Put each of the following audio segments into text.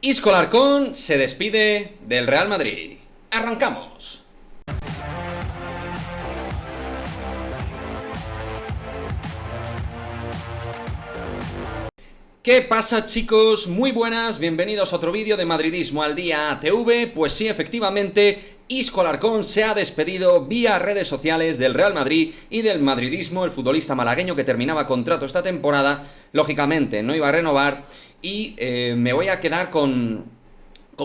Isco Alarcón se despide del Real Madrid. ¡Arrancamos! ¿Qué pasa, chicos? Muy buenas, bienvenidos a otro vídeo de Madridismo al Día TV. Pues sí, efectivamente, Isco Alarcón se ha despedido vía redes sociales del Real Madrid y del madridismo. El futbolista malagueño que terminaba contrato esta temporada, lógicamente no iba a renovar y me voy a quedar con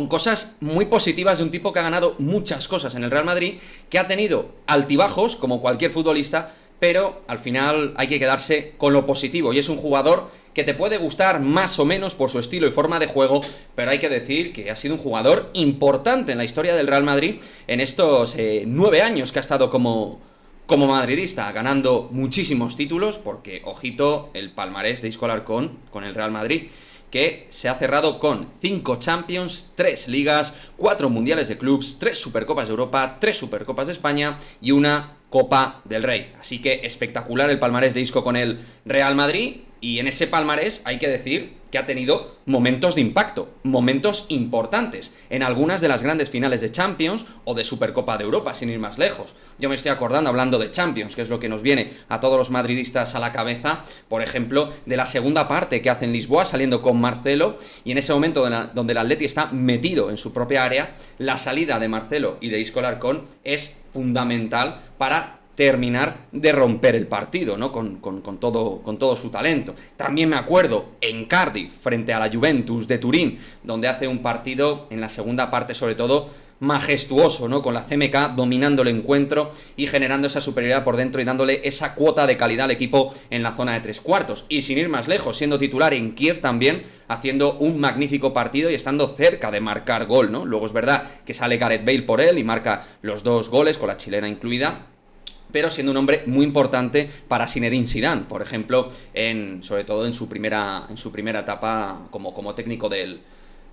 cosas muy positivas de un tipo que ha ganado muchas cosas en el Real Madrid, que ha tenido altibajos, como cualquier futbolista, pero al final hay que quedarse con lo positivo, y es un jugador que te puede gustar más o menos por su estilo y forma de juego, pero hay que decir que ha sido un jugador importante en la historia del Real Madrid en estos 9 años que ha estado como madridista, ganando muchísimos títulos, porque, ojito, el palmarés de Isco Alarcón con el Real Madrid, que se ha cerrado con 5 Champions, 3 Ligas, 4 Mundiales de Clubs, 3 Supercopas de Europa, 3 Supercopas de España y una Copa del Rey. Así que espectacular el palmarés de Isco con el Real Madrid, y en ese palmarés hay que decir que ha tenido momentos de impacto, momentos importantes, en algunas de las grandes finales de Champions o de Supercopa de Europa, sin ir más lejos. Yo me estoy acordando, hablando de Champions, que es lo que nos viene a todos los madridistas a la cabeza, por ejemplo, de la segunda parte que hace en Lisboa, saliendo con Marcelo, y en ese momento donde el Atleti está metido en su propia área, la salida de Marcelo y de Isco Alarcón es fundamental para terminar de romper el partido, ¿no? Con todo su talento. También me acuerdo en Cardiff, frente a la Juventus de Turín, donde hace un partido, en la segunda parte sobre todo, majestuoso, ¿no? Con la CMK dominando el encuentro y generando esa superioridad por dentro y dándole esa cuota de calidad al equipo en la zona de tres cuartos. Y sin ir más lejos, siendo titular en Kiev también, haciendo un magnífico partido y estando cerca de marcar gol, ¿no? Luego es verdad que sale Gareth Bale por él y marca los 2 goles, con la chilena incluida, pero siendo un hombre muy importante para Zinedine Zidane, por ejemplo, sobre todo en su primera etapa como técnico del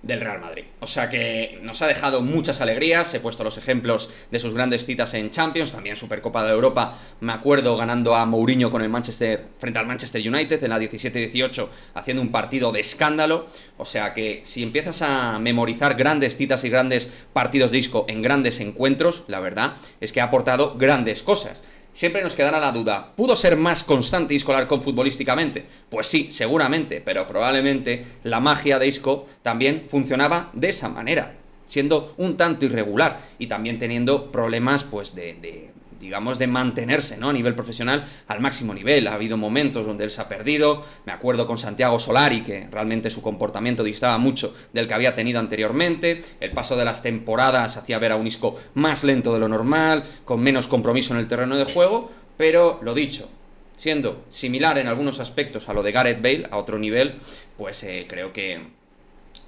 Real Madrid. O sea que nos ha dejado muchas alegrías. He puesto los ejemplos de sus grandes citas en Champions, también Supercopa de Europa, me acuerdo ganando a Mourinho con el Manchester, frente al Manchester United en la 17-18, haciendo un partido de escándalo. O sea que si empiezas a memorizar grandes citas y grandes partidos de Isco en grandes encuentros, la verdad es que ha aportado grandes cosas. Siempre nos quedará la duda, ¿pudo ser más constante Isco Alarcón futbolísticamente? Pues sí, seguramente, pero probablemente la magia de Isco también funcionaba de esa manera, siendo un tanto irregular y también teniendo problemas, pues, digamos, de mantenerse, ¿no? A nivel profesional al máximo nivel. Ha habido momentos donde él se ha perdido. Me acuerdo con Santiago Solari, que realmente su comportamiento distaba mucho del que había tenido anteriormente. El paso de las temporadas hacía ver a un Isco más lento de lo normal, con menos compromiso en el terreno de juego, pero lo dicho, siendo similar en algunos aspectos a lo de Gareth Bale, a otro nivel, pues creo que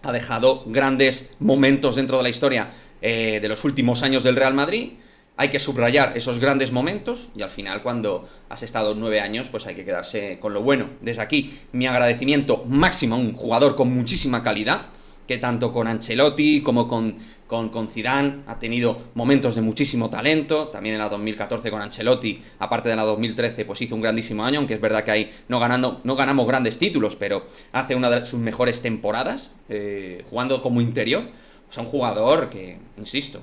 ha dejado grandes momentos dentro de la historia de los últimos años del Real Madrid. Hay que subrayar esos grandes momentos y al final, cuando has estado 9 años, pues hay que quedarse con lo bueno. Desde aquí, mi agradecimiento máximo a un jugador con muchísima calidad, que tanto con Ancelotti como con Zidane ha tenido momentos de muchísimo talento. También en la 2014 con Ancelotti, aparte de la 2013, pues hizo un grandísimo año, aunque es verdad que ahí no ganamos grandes títulos, pero hace una de sus mejores temporadas, jugando como interior. O sea, un jugador que, insisto,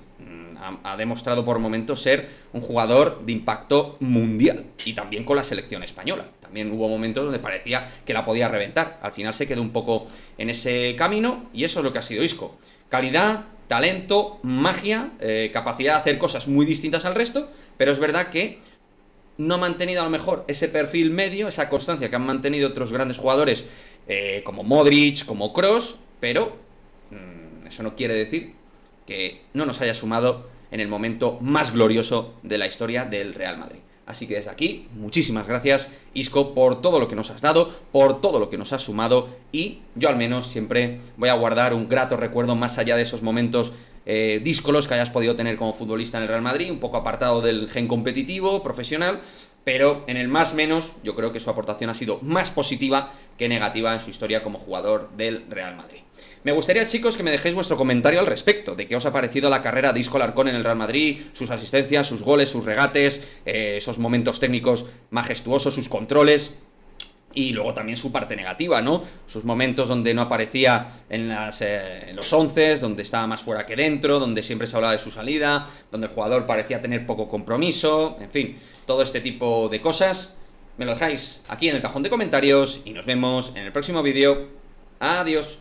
ha demostrado por momentos ser un jugador de impacto mundial, y también con la selección española. También hubo momentos donde parecía que la podía reventar. Al final se quedó un poco en ese camino, y eso es lo que ha sido Isco. Calidad, talento, magia, capacidad de hacer cosas muy distintas al resto, pero es verdad que no ha mantenido a lo mejor ese perfil medio, esa constancia que han mantenido otros grandes jugadores como Modric, como Kroos, pero eso no quiere decir que no nos haya sumado en el momento más glorioso de la historia del Real Madrid. Así que desde aquí, muchísimas gracias, Isco, por todo lo que nos has dado, por todo lo que nos has sumado, y yo al menos siempre voy a guardar un grato recuerdo, más allá de esos momentos díscolos que hayas podido tener como futbolista en el Real Madrid, un poco apartado del gen competitivo, profesional, pero en el más menos yo creo que su aportación ha sido más positiva que negativa en su historia como jugador del Real Madrid. Me gustaría, chicos, que me dejéis vuestro comentario al respecto, de qué os ha parecido la carrera de Isco Alarcón en el Real Madrid, sus asistencias, sus goles, sus regates, esos momentos técnicos majestuosos, sus controles. Y luego también su parte negativa, ¿no? Sus momentos donde no aparecía en los 11, donde estaba más fuera que dentro, donde siempre se hablaba de su salida, donde el jugador parecía tener poco compromiso, en fin, todo este tipo de cosas. Me lo dejáis aquí en el cajón de comentarios y nos vemos en el próximo vídeo. Adiós.